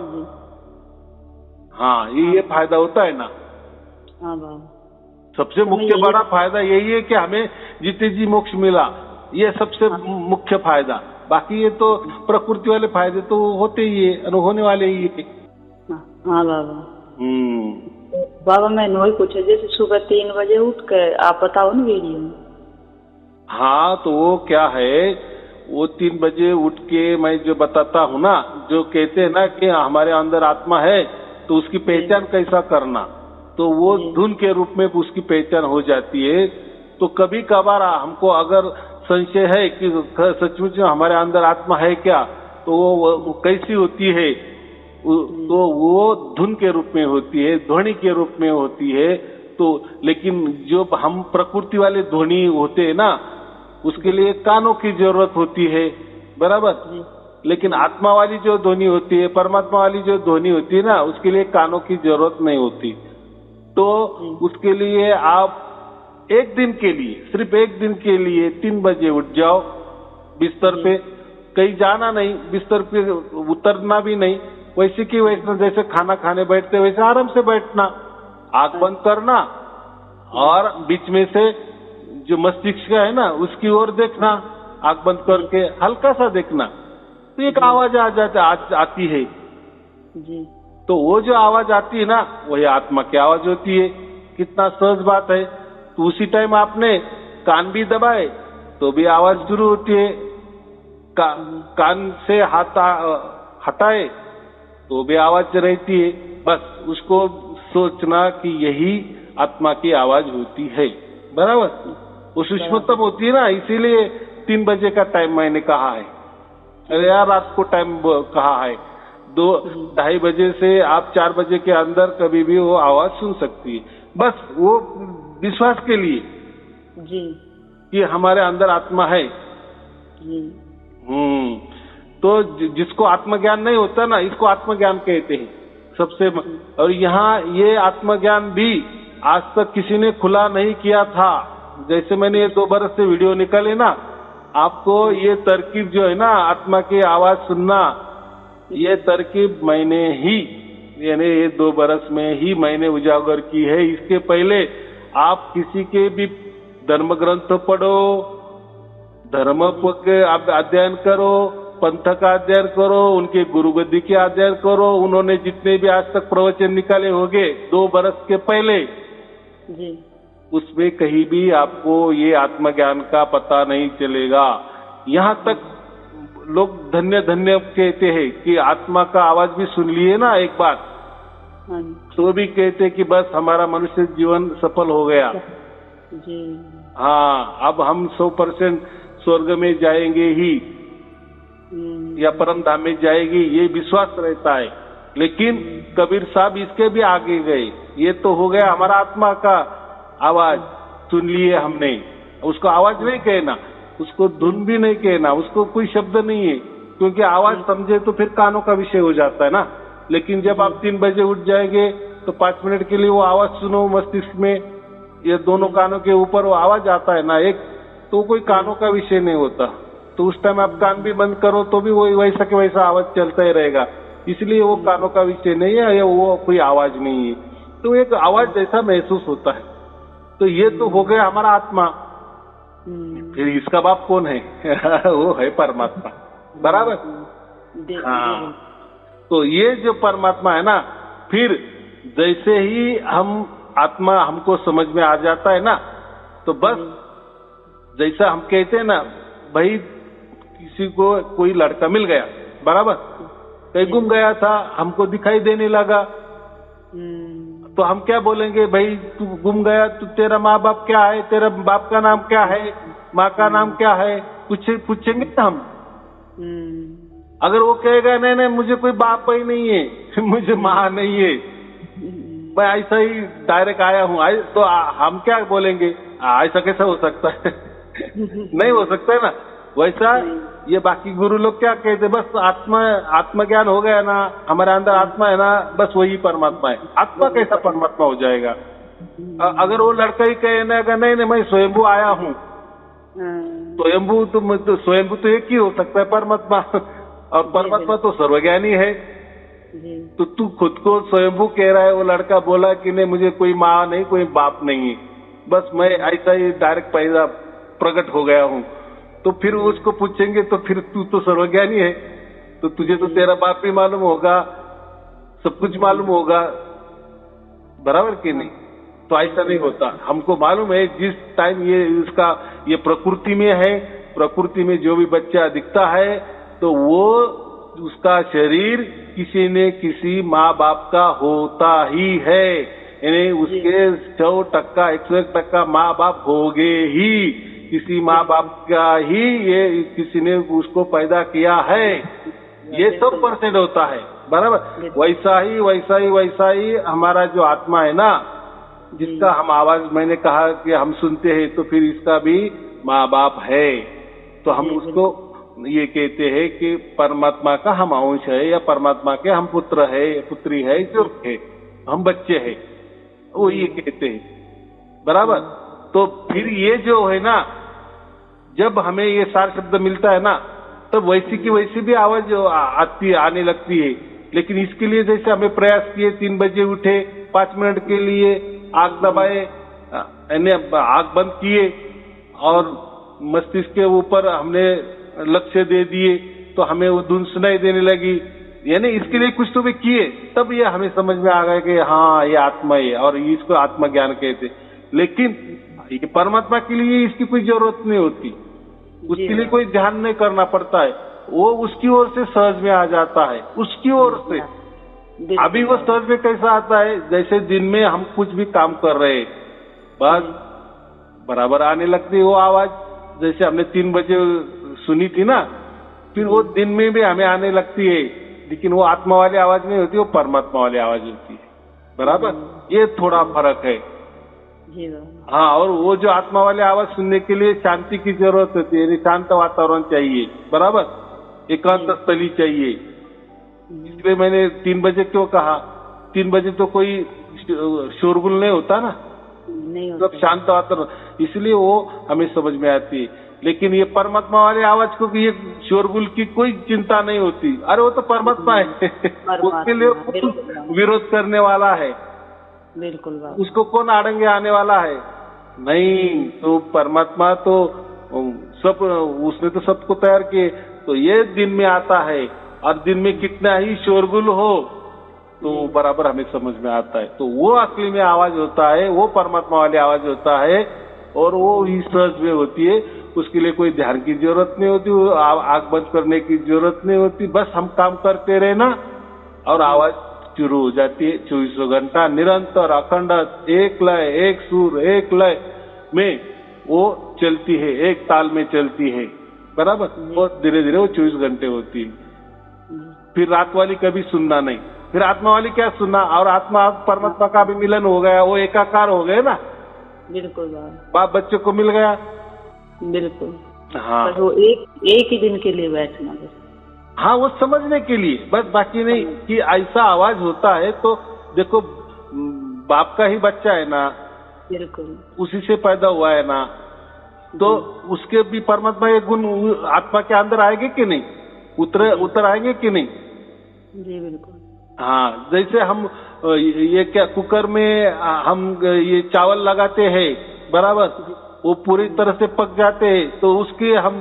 हाँ, ये फायदा होता है ना। हाँ बाबा, सबसे मुख्य बड़ा फायदा यही है कि हमें जीते जी मोक्ष मिला, ये सबसे मुख्य फायदा। बाकी ये तो प्रकृति वाले फायदे तो होते ही है, होने वाले ही है। हाँ बाबा। बाबा मैं वही पूछा, जैसे सुबह 3 बजे उठ के आप बताओ ना वीडियो में। हाँ, तो वो क्या है, वो 3 बजे उठ के मैं जो बताता हूँ ना, जो कहते हैं ना कि हमारे अंदर आत्मा है, तो उसकी पहचान कैसा करना, तो वो धुन के रूप में उसकी पहचान हो जाती है। तो कभी कभार हमको अगर संशय है कि सचमुच में हमारे अंदर आत्मा है क्या, तो वो कैसी होती है, तो वो धुन के रूप में होती है, ध्वनि के रूप में होती है। तो लेकिन जो हम प्रकृति वाले ध्वनि होते हैं ना, उसके लिए कानों की जरूरत होती है, बराबर। लेकिन आत्मा वाली जो ध्वनि होती है, परमात्मा वाली जो ध्वनि होती है ना, उसके लिए कानों की जरूरत नहीं होती। तो उसके लिए आप एक दिन के लिए, सिर्फ एक दिन के लिए 3 बजे उठ जाओ, बिस्तर पे कहीं जाना नहीं, बिस्तर पे उतरना भी नहीं, वैसे की वैसे जैसे खाना खाने बैठते वैसे आराम से बैठना, आंख बंद करना और बीच में से जो मस्तिष्क है ना उसकी ओर देखना, आंख बंद करके हल्का सा देखना, तो एक आवाज आती है जी। तो वो जो आवाज आती है ना वही आत्मा की आवाज होती है। कितना सहज बात है। तो उसी टाइम आपने कान भी दबाए तो भी आवाज शुरू होती है, कान से हाथ हटाए तो भी आवाज रहती है। बस उसको सोचना कि यही आत्मा की आवाज होती है, बराबर। वो सूक्ष्मतम होती है ना, इसीलिए 3 बजे का टाइम मैंने कहा है। अरे यार रात को टाइम कहा है, 2-2:30 बजे से आप 4 बजे के अंदर कभी भी वो आवाज सुन सकती है। बस वो विश्वास के लिए, जी कि हमारे अंदर आत्मा है। जी तो जिसको आत्मज्ञान नहीं होता ना, इसको आत्मज्ञान कहते हैं सबसे। और यहाँ ये आत्मज्ञान भी आज तक किसी ने खुला नहीं किया था। जैसे मैंने ये 2 बरस से वीडियो निकाले ना, आपको ये तरकीब जो है ना, आत्मा की आवाज सुनना, ये तरकीब मैंने ही, यानी ये 2 बरस में ही मैंने उजागर की है। इसके पहले आप किसी के भी धर्म ग्रंथ पढ़ो, धर्म के अध्ययन करो, पंथ का अध्ययन करो, उनके गुरु गद्दी के अध्ययन करो। उन्होंने जितने भी आज तक प्रवचन निकाले होंगे 2 बरस के पहले जी, उसमें कहीं भी आपको ये आत्मज्ञान का पता नहीं चलेगा। यहाँ तक लोग धन्य धन्य कहते हैं कि आत्मा का आवाज भी सुन लिए ना एक बार, हाँ तो भी कहते कि बस हमारा मनुष्य जीवन सफल हो गया जी। हाँ, अब हम 100% स्वर्ग में जाएंगे ही या परम धाम में जाएगी, ये विश्वास रहता है। लेकिन कबीर साहब इसके भी आगे गए। ये तो हो गया हमारा आत्मा का आवाज सुन लिए हमने, उसको आवाज नहीं कहना, उसको धुन भी नहीं कहना, उसको कोई शब्द नहीं है, क्योंकि आवाज समझे तो फिर कानों का विषय हो जाता है ना। लेकिन जब आप 3 बजे उठ जाएंगे तो 5 मिनट के लिए वो आवाज सुनो मस्तिष्क में, ये दोनों कानों के ऊपर वो आवाज आता है ना एक, तो कोई कानों का विषय नहीं होता। तो उस टाइम आप कान भी बंद करो तो भी वही वैसा के वैसा आवाज चलता ही रहेगा। इसलिए वो कानों का विषय नहीं है या वो कोई आवाज नहीं है, तो एक आवाज जैसा महसूस होता है। तो ये तो हो गया हमारा आत्मा। फिर इसका बाप कौन है? वो है परमात्मा, बराबर। हाँ, तो ये जो परमात्मा है ना, फिर जैसे ही हम आत्मा हमको समझ में आ जाता है ना, तो बस जैसा हम कहते हैं ना, भाई किसी को कोई लड़का मिल गया, बराबर, कहीं गुम गया था, हमको दिखाई देने लगा, तो हम क्या बोलेंगे? भाई तू गुम गया, तू तेरा माँ बाप क्या है, तेरा बाप का नाम क्या है, माँ का नाम क्या है, पूछेंगे ना हम। अगर वो कहेगा नहीं नहीं मुझे कोई बाप ही नहीं है, मुझे माँ नहीं है, मैं ऐसा ही डायरेक्ट आया हूँ, तो हम क्या बोलेंगे? ऐसा कैसा हो सकता है? नहीं हो सकता है ना। वैसा ये बाकी गुरु लोग क्या कहते, बस आत्मज्ञान हो गया ना, हमारे अंदर आत्मा है ना, बस वही परमात्मा है। आत्मा कैसा परमात्मा हो जाएगा? अगर वो लड़का ही कहे ना, नहीं नहीं मैं स्वयंभू आया हूँ, स्वयंभू तो स्वयंभू तो एक ही हो सकता है, परमात्मा, और परमात्मा तो सर्वज्ञानी है। तो तू खुद को स्वयंभू कह रहा है, वो लड़का बोला कि नहीं मुझे कोई माँ नहीं, कोई बाप नहीं है, बस मैं ऐसा ही डायरेक्ट पैदा प्रकट हो गया हूँ। तो फिर उसको पूछेंगे तो फिर तू तो सर्वज्ञानी है, तो तुझे तो तेरा बाप भी मालूम होगा, सब कुछ मालूम होगा, बराबर कि नहीं? तो ऐसा नहीं होता। हमको मालूम है जिस टाइम ये प्रकृति में है, प्रकृति में जो भी बच्चा दिखता है तो वो उसका शरीर किसी न किसी माँ बाप का होता ही है, यानी उसके 100% 101% माँ बाप होंगे ही, किसी माँ बाप का ही ये किसी ने उसको पैदा किया है, ये 100% होता है, बराबर। वैसा ही हमारा जो आत्मा है ना, जिसका हम आवाज मैंने कहा कि हम सुनते हैं, तो फिर इसका भी माँ बाप है। तो हम उसको ये कहते हैं कि परमात्मा का हम अंश है, या परमात्मा के हम पुत्र है, पुत्री है, जो है हम बच्चे हैं, वो ये कहते हैं, बराबर। तो फिर ये जो है ना, जब हमें ये सार शब्द मिलता है ना, तो वैसी की वैसी भी आवाज आने लगती है। लेकिन इसके लिए जैसे हमें प्रयास किए, 3 बजे उठे, 5 मिनट के लिए आग दबाए, आग बंद किए और मस्तिष्क के ऊपर हमने लक्ष्य दे दिए, तो हमें वो धुन सुनाई देने लगी, यानी इसके लिए कुछ तो भी किए, तब ये हमें समझ में आ गया कि हाँ ये आत्मा है, और इसको आत्मज्ञान कहते। लेकिन ये परमात्मा के लिए इसकी कोई जरूरत नहीं होती, उसके लिए कोई ध्यान नहीं करना पड़ता है, वो उसकी ओर से सहज में आ जाता है, उसकी ओर से। अभी वो सहज में कैसा आता है? जैसे दिन में हम कुछ भी काम कर रहे, बस बराबर आने लगती है वो आवाज, जैसे हमने 3 बजे सुनी थी ना, फिर वो दिन में भी हमें आने लगती है, लेकिन वो आत्मा वाली आवाज नहीं होती, वो परमात्मा वाली आवाज होती है, बराबर। ये थोड़ा फर्क है। जी बाबा। हाँ, और वो जो आत्मा वाले आवाज सुनने के लिए शांति की जरूरत होती है, यानी शांत वातावरण चाहिए, बराबर, एकांत स्थली चाहिए। इसलिए मैंने 3 बजे क्यों कहा, 3 बजे तो कोई शोरगुल नहीं होता ना, नहीं सब शांत वातावरण, इसलिए वो हमें समझ में आती है। लेकिन ये परमात्मा वाले आवाज को ये शोरगुल की कोई चिंता नहीं होती, अरे वो तो परमात्मा है उसके लिए विरोध करने वाला है, बिल्कुल बाबा। उसको कौन आड़ंगे आने वाला है, नहीं, तो परमात्मा तो सब, उसने तो सबको तैयार किए, तो ये दिन में आता है, और दिन में कितना ही शोरगुल हो तो बराबर हमें समझ में आता है। तो वो असली में आवाज होता है, वो परमात्मा वाली आवाज होता है, और वो ही सहज में होती है, उसके लिए कोई ध्यान की जरूरत नहीं होती, आग बंद करने की जरूरत नहीं होती, बस हम काम करते रहना और आवाज शुरू हो जाती है। 24 घंटा निरंतर अखंड एक लय, एक सुर, एक लय में वो चलती है, एक ताल में चलती है, बराबर, और धीरे धीरे वो 24 घंटे होती है। फिर रात वाली कभी सुनना नहीं, फिर आत्मा वाली क्या सुनना, और आत्मा परमात्मा का भी मिलन हो गया, वो एकाकार हो गए ना, बिल्कुल बाप बच्चे को मिल गया, बिल्कुल। हाँ, बस वो एक ही दिन के लिए बैठना बस, हाँ, वो समझने के लिए बस, बाकी नहीं कि ऐसा आवाज होता है। तो देखो, बाप का ही बच्चा है ना, बिल्कुल, उसी से पैदा हुआ है ना, तो उसके भी परमात्मा ये गुण आत्मा के अंदर आएंगे कि नहीं, उतर आएंगे कि नहीं? जी बिल्कुल। हाँ, जैसे हम ये क्या कुकर में हम ये चावल लगाते हैं, बराबर, वो पूरी तरह से पक जाते हैं, तो उसके हम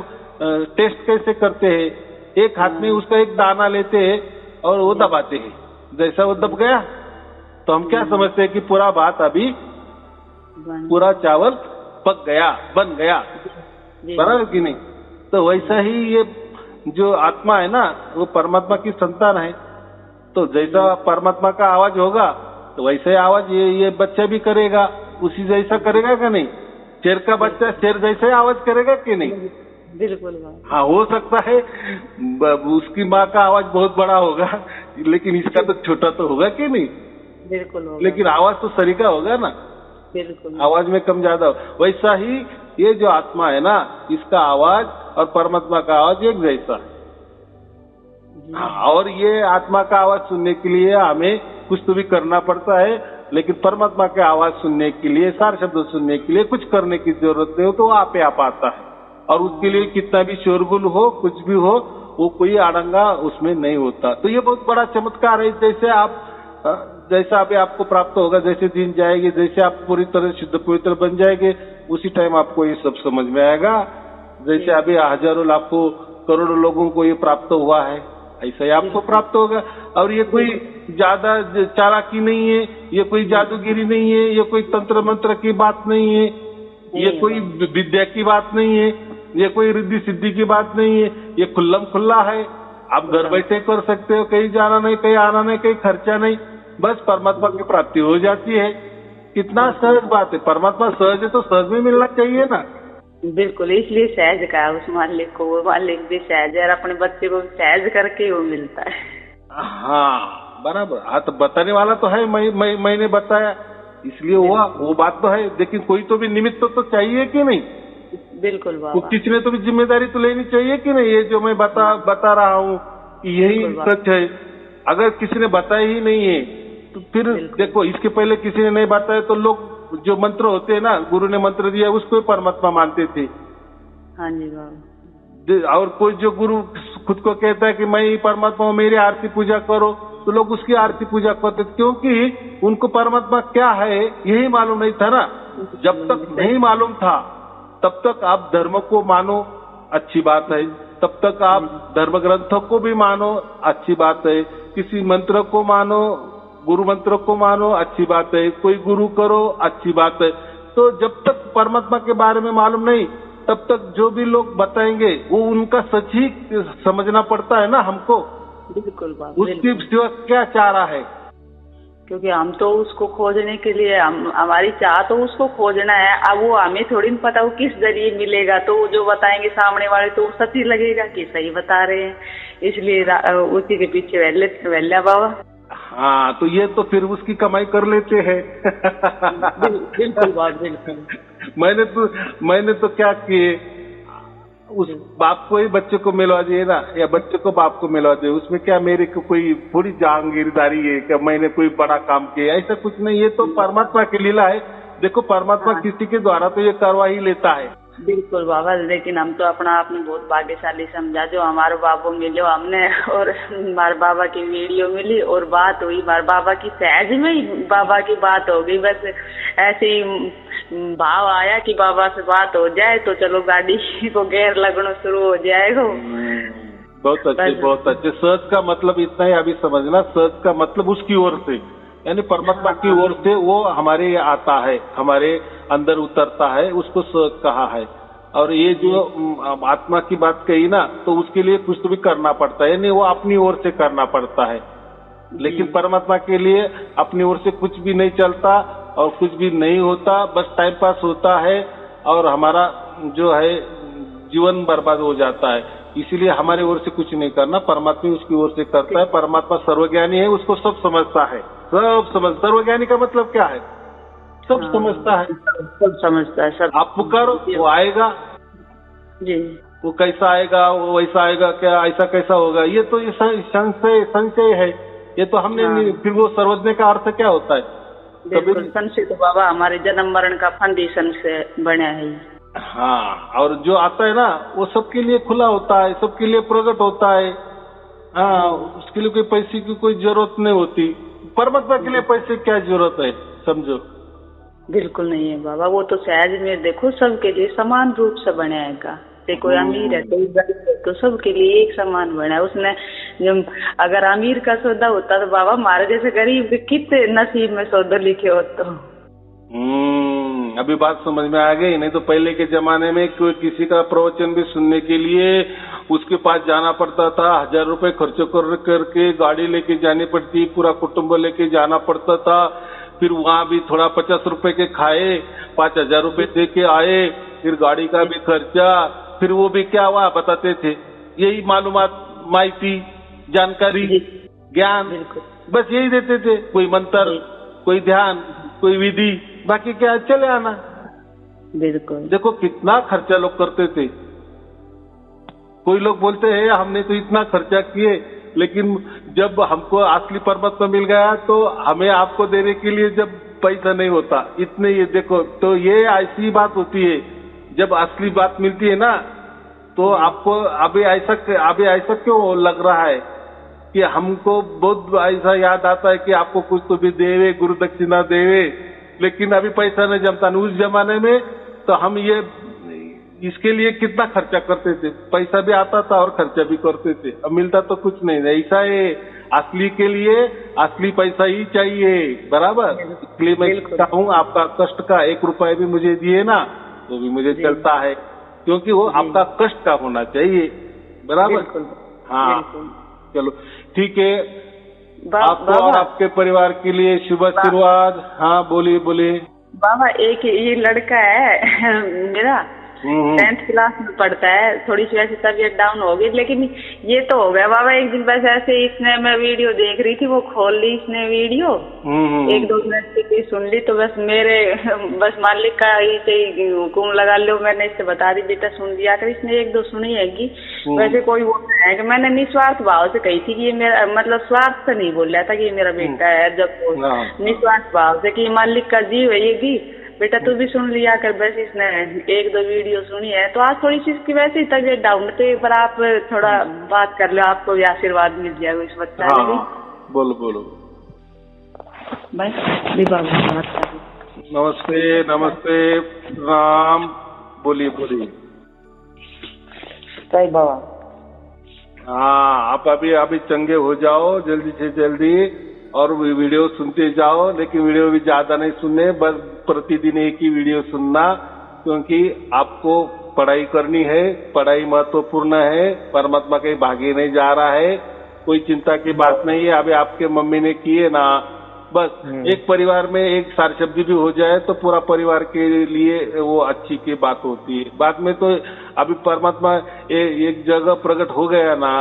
टेस्ट कैसे करते हैं, एक हाथ में उसका एक दाना लेते हैं और वो दबाते हैं, जैसा वो दब गया तो हम क्या समझते हैं कि पूरा भात अभी, पूरा चावल पक गया, बन गया, बराबर कि नहीं? तो वैसा ही ये जो आत्मा है ना, वो परमात्मा की संतान है, तो जैसा परमात्मा का आवाज होगा तो वैसे आवाज ये बच्चा भी करेगा, उसी जैसा करेगा कि नहीं? शेर का बच्चा शेर जैसे आवाज करेगा कि नहीं? बिल्कुल। हाँ, हो सकता है उसकी माँ का आवाज बहुत बड़ा होगा, लेकिन इसका तो छोटा तो होगा कि नहीं? बिल्कुल होगा। लेकिन आवाज तो सरीका होगा ना, बिल्कुल, आवाज में कम ज्यादा। वैसा ही ये जो आत्मा है ना, इसका आवाज और परमात्मा का आवाज एक जैसा है। और ये आत्मा का आवाज सुनने के लिए हमें कुछ तो भी करना पड़ता है, लेकिन परमात्मा का आवाज सुनने के लिए, सार शब्द सुनने के लिए कुछ करने की जरूरत नहीं हो, तो वो आपे आप आता है। और उसके लिए कितना भी शोरगुल हो, कुछ भी हो, वो कोई आड़ंगा उसमें नहीं होता। तो ये बहुत बड़ा चमत्कार है। जैसे आप, जैसा अभी आपको प्राप्त होगा, जैसे दिन जाएगी, जैसे आप पूरी तरह शुद्ध पवित्र बन जाएंगे, उसी टाइम आपको ये सब समझ में आएगा। जैसे अभी हजारों लाखों करोड़ों लोगों को ये प्राप्त हुआ है, ऐसा ही आपको प्राप्त होगा। और ये कोई ज्यादा चालाकी नहीं है, ये कोई जादूगिरी नहीं है, ये कोई तंत्र मंत्र की बात नहीं है, ये कोई विद्या की बात नहीं है, ये कोई रिद्धि सिद्धि की बात नहीं है, ये खुल्लम खुल्ला है। आप घर बैठे कर सकते हो, कहीं जाना नहीं, कहीं आना नहीं, कहीं खर्चा नहीं, बस परमात्मा की प्राप्ति हो जाती है। कितना सहज बात है, परमात्मा सहज है तो सहज में मिलना चाहिए ना। बिल्कुल, इसलिए सहज कहा उस मालिक को, वो मालिक भी सहज है और अपने बच्चे को सहज करके वो मिलता है। हाँ, बराबर। हाँ, तो बताने वाला तो है, मैंने बताया इसलिए हुआ, वो बात तो है, लेकिन कोई तो भी निमित्त तो चाहिए कि नहीं? बिल्कुल बाबा। किसी ने तो भी जिम्मेदारी तो लेनी चाहिए कि नहीं? ये जो मैं बता रहा हूँ कि यही सच है। अगर किसी ने बताया ही नहीं है तो फिर देखो, इसके पहले किसी ने नहीं बताया तो लोग जो मंत्र होते हैं ना, गुरु ने मंत्र दिया उसको ही परमात्मा मानते थे। हाँ जी बाबा। और कोई जो गुरु खुद को कहता है कि मैं ही परमात्मा हूँ, मेरी आरती पूजा करो, तो लोग उसकी आरती पूजा करते, क्योंकि उनको परमात्मा क्या है यही मालूम नहीं था ना। जब तक नहीं मालूम था तब तक आप धर्म को मानो, अच्छी बात है, तब तक आप धर्म ग्रंथों को भी मानो, अच्छी बात है, किसी मंत्र को मानो, गुरु मंत्र को मानो, अच्छी बात है, कोई गुरु करो, अच्छी बात है। तो जब तक परमात्मा के बारे में मालूम नहीं तब तक जो भी लोग बताएंगे वो उनका सच ही समझना पड़ता है ना हमको। बिल्कुल बाबा। उसकी सिवा क्या चारा है? क्योंकि हम तो उसको खोजने के लिए, हमारी चाह तो उसको खोजना है। अब वो हमें थोड़ी नहीं पता वो किस जरिए मिलेगा, तो जो बताएंगे सामने वाले तो सच ही लगेगा कि सही बता रहे हैं, इसलिए उसी के पीछे वैल्या बाबा। हाँ, तो ये तो फिर उसकी कमाई कर लेते हैं। बिल्कुल बात, बिल्कुल। मैंने तो क्या किए, उस बाप को ही बच्चे को मिलवा दिए ना, या बच्चे को बाप को मिलवा दिए। उसमें क्या मेरे को कोई पूरी जहांगीरदारी है क्या, मैंने कोई बड़ा काम किया? ऐसा कुछ नहीं, ये तो परमात्मा की लीला है। देखो, परमात्मा किसी के द्वारा तो ये करवा ही लेता है। बिल्कुल बाबा, लेकिन हम तो अपना आपने बहुत भाग्यशाली समझा जो हमारे बाबू मिले हमने, और हमारे बाबा की वीडियो मिली और बात हुई, हमारे बाबा की सहज में ही बाबा की बात हो गई। बस ऐसे ही भाव आया कि बाबा से बात हो जाए तो चलो गाड़ी को गेयर लगना शुरू हो जाएगा। बहुत अच्छे, बहुत अच्छे। सहज का मतलब इतना ही अभी समझना, सहज का मतलब उसकी ओर से, यानी परमात्मा की ओर से वो हमारे आता है, हमारे अंदर उतरता है, उसको सहज कहा है। और ये जो आत्मा की बात कही ना, तो उसके लिए कुछ तो भी करना पड़ता है, यानी वो अपनी ओर से करना पड़ता है। लेकिन परमात्मा के लिए अपनी ओर से कुछ भी नहीं चलता और कुछ भी नहीं होता, बस टाइम पास होता है और हमारा जो है जीवन बर्बाद हो जाता है। इसीलिए हमारे ओर से कुछ नहीं करना, परमात्मा उसकी ओर से करता है। परमात्मा सर्वज्ञानी है, उसको सब समझता है, सब समझ। सर्वज्ञानी का मतलब क्या है? सब समझता है, सब समझता है, सब। आप पुकारो, वो आएगा जी। वो कैसा आएगा, वो वैसा आएगा क्या, ऐसा कैसा होगा, ये तो संशय है। ये तो हमने नहीं, फिर वो सर्वज्ञ का अर्थ क्या होता है? संशय तो बाबा हमारे जन्म मरण का फंडिशन से बना है। हाँ, और जो आता है ना वो सबके लिए खुला होता है, सबके लिए प्रकट होता है। हाँ, उसके लिए कोई पैसे की कोई जरूरत नहीं होती। परमात्मा के लिए पैसे की क्या जरूरत है, समझो। बिल्कुल नहीं है बाबा, वो तो सहज में देखो सबके लिए समान रूप से बनाएगा। कोई अमीर है, कोई गरीब है, तो सबके लिए एक समान बना है उसने। जब अगर अमीर का सौदा होता तो बाबा हमारे जैसे गरीब के कितने नसीब में सौदा लिखे होते। अभी बात समझ में आ गई। नहीं तो पहले के जमाने में कोई किसी का प्रवचन भी सुनने के लिए उसके पास जाना पड़ता था, 1000 रुपए खर्च करके गाड़ी लेके जानी पड़ती, पूरा कुटुंब लेके जाना पड़ता था। फिर वहाँ भी थोड़ा 50 रुपए के खाए, 5000 रुपए दे के आए, फिर गाड़ी का भी खर्चा, फिर वो भी क्या हुआ बताते थे, यही मालूमात, माहिती, जानकारी, ज्ञान, बस यही देते थे। कोई मंत्र, कोई ध्यान, कोई विधि, बाकी क्या चले आना। बिल्कुल। देखो कितना खर्चा लोग करते थे। कोई लोग बोलते हैं हमने तो इतना खर्चा किए, लेकिन जब हमको असली परमात्मा मिल गया तो हमें आपको देने के लिए जब पैसा नहीं होता, इतने ये देखो। तो ये ऐसी बात होती है, जब असली बात मिलती है ना, तो आपको अभी ऐसा क्यों लग रहा है कि हमको बहुत ऐसा याद आता है कि आपको कुछ तो भी देवे, गुरु दक्षिणा देवे, लेकिन अभी पैसा नहीं जमता। उस जमाने में तो हम ये इसके लिए कितना खर्चा करते थे, पैसा भी आता था और खर्चा भी करते थे। अब मिलता तो कुछ नहीं। ऐसा है, असली के लिए असली पैसा ही चाहिए, बराबर। इसलिए मैं कहता हूँ आपका कष्ट का 1 रुपया भी मुझे दिए ना तो भी मुझे चलता है, क्योंकि वो आपका कष्ट का होना चाहिए, बराबर। हाँ, चलो ठीक है। आपको और आपके परिवार के लिए शुभ आशीर्वाद। हाँ, बोलिए बोलिए। बाबा एक ये लड़का है मेरा, 10th क्लास में पढ़ता है। थोड़ी सी वैसे तबीयत डाउन हो गई, लेकिन ये तो हो गया बाबा। एक दिन बस ऐसे इसने, मैं वीडियो देख रही थी, वो खोल ली इसने वीडियो, 1-2 मिनट की सुन ली, तो बस मालिक का ही हुक्म लगा लो, मैंने इससे बता दी बेटा सुन लिया कर। इसने 1-2 सुनी है कि वैसे कोई वो है कि मैंने निस्वार्थ भाव से कही थी कि ये मेरा, मतलब स्वार्थ से नहीं बोल रहा था कि ये मेरा बेटा है, जब निस्वार्थ भाव से कि मालिक का जीव है ये भी, बेटा तू भी सुन लिया कर। बस इसने 1-2 वीडियो सुनी है, तो आज थोड़ी सी इसकी वैसे ही तबीयत डाउन, तो एक बार आप थोड़ा बात कर लो, आपको भी आशीर्वाद मिल जाएगा इस बच्चा के लिए। बोलो बोलो। नमस्ते नमस्ते, राम, बोलिए बोलिए। सही बाबा। हाँ, आप अभी चंगे हो जाओ जल्दी से जल्दी, और वीडियो सुनते जाओ, लेकिन वीडियो भी ज्यादा नहीं सुनने, बस प्रतिदिन एक ही वीडियो सुनना, क्योंकि आपको पढ़ाई करनी है, पढ़ाई महत्वपूर्ण है, परमात्मा के भागे नहीं जा रहा है, कोई चिंता की बात नहीं है। अभी आपके मम्मी ने किए ना, बस एक परिवार में एक सार शब्द भी हो जाए तो पूरा परिवार के लिए वो अच्छी की बात होती है। बाद में तो अभी परमात्मा एक जगह प्रकट हो गया ना,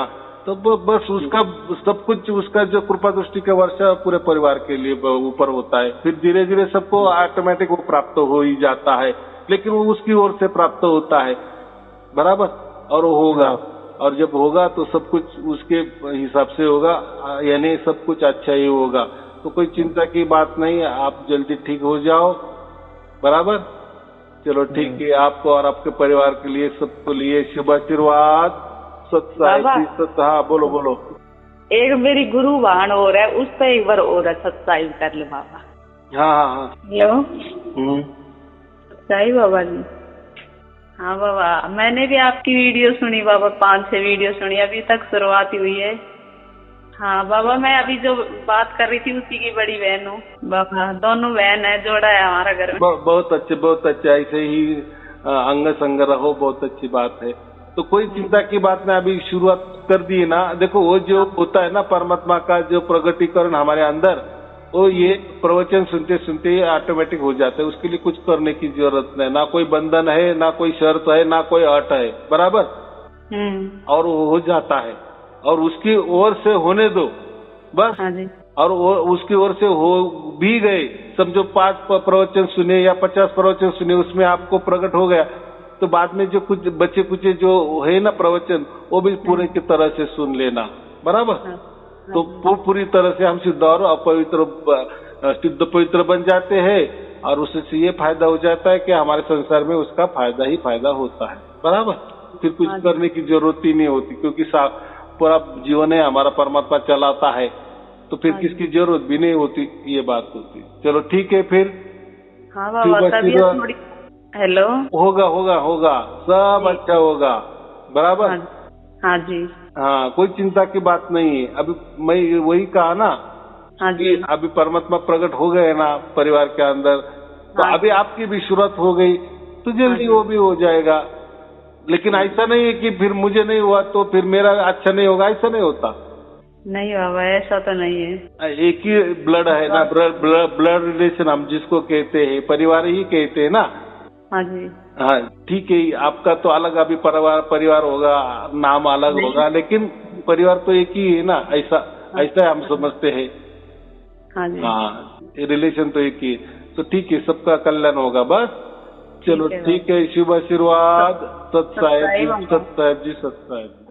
तो बस उसका सब कुछ, उसका जो कृपा दृष्टि का वर्षा पूरे परिवार के लिए ऊपर होता है। फिर धीरे धीरे सबको ऑटोमेटिक वो प्राप्त हो ही जाता है, लेकिन वो उसकी ओर से प्राप्त होता है, बराबर। और वो होगा, और जब होगा तो सब कुछ उसके हिसाब से होगा, यानी सब कुछ अच्छा ही होगा। तो कोई चिंता की बात नहीं है, आप जल्दी ठीक हो जाओ, बराबर। चलो ठीक है, आपको और आपके परिवार के लिए, सबके लिए शुभ आशीर्वाद। हाँ बोलो बोलो। एक मेरी गुरु वाहन और है, उस पर एक बार और सत्साई कर लो बाबा। हाँ हाँ हाँ। हेलो। सही बाबा जी। हाँ बाबा, मैंने भी आपकी वीडियो सुनी बाबा, 5-6 वीडियो सुनी, अभी तक शुरुआत हुई है। हाँ बाबा, मैं अभी जो बात कर रही थी उसी की बड़ी बहन हूँ बाबा, दोनों बहन है, जोड़ा है हमारा घर में। बहुत अच्छे, बहुत अच्छे, ऐसे ही अंग संग रहो, बहुत अच्छी बात है। तो कोई चिंता की बात नहीं, अभी शुरुआत कर दी ना। देखो वो जो होता है ना, परमात्मा का जो प्रगटीकरण हमारे अंदर, वो ये प्रवचन सुनते सुनते ऑटोमेटिक हो जाता है। उसके लिए कुछ करने की जरूरत नहीं, ना कोई बंधन है, ना कोई शर्त है, ना कोई अट है, बराबर। और वो हो जाता है, और उसकी ओर से होने दो बस। हाँ जी। और वो उसकी ओर से हो भी गए, समझो 5 प्रवचन सुने या 50 प्रवचन सुने, उसमें आपको प्रकट हो गया, तो बाद में जो कुछ बचे कुछ जो है ना प्रवचन, वो भी पूरे की तरह से सुन लेना, बराबर। तो पूरी तरह से हम शुद्ध और अपवित्र, शुद्ध पवित्र बन जाते हैं, और उससे ये फायदा हो जाता है कि हमारे संसार में उसका फायदा ही फायदा होता है, बराबर। फिर कुछ करने की जरूरत ही नहीं होती, क्योंकि पूरा जीवन है हमारा परमात्मा चलाता है, तो फिर किसकी जरूरत भी नहीं होती, ये बात होती। चलो ठीक है फिर। हाँ बाबा, हेलो। होगा होगा होगा, सब अच्छा होगा, बराबर। हाँ जी। हाँ, कोई चिंता की बात नहीं है। अभी मैं वही कहा ना, हाँ जी, अभी परमात्मा प्रकट हो गए ना परिवार के अंदर, तो अभी आपकी भी शुरुआत हो गई, तो जल्दी वो भी हो जाएगा। लेकिन ऐसा नहीं है कि फिर मुझे नहीं हुआ तो फिर मेरा अच्छा नहीं होगा, ऐसा नहीं होता। नहीं बाबा, ऐसा तो नहीं है। एक ही ब्लड है ना, ब्लड रिलेशन हम जिसको कहते हैं, परिवार ही कहते हैं ना। हाँ जी। हाँ ठीक है, आपका तो अलग अभी परिवार होगा, नाम अलग होगा, लेकिन परिवार तो एक ही है ना, ऐसा हम समझते हैं। हाँ जी। हाँ, रिलेशन तो एक ही है। तो ठीक है, सबका कल्याण होगा बस। चलो ठीक है, शुभ आशीर्वाद। सत साहेब जी, सत साहेब जी, सत साहेब जी।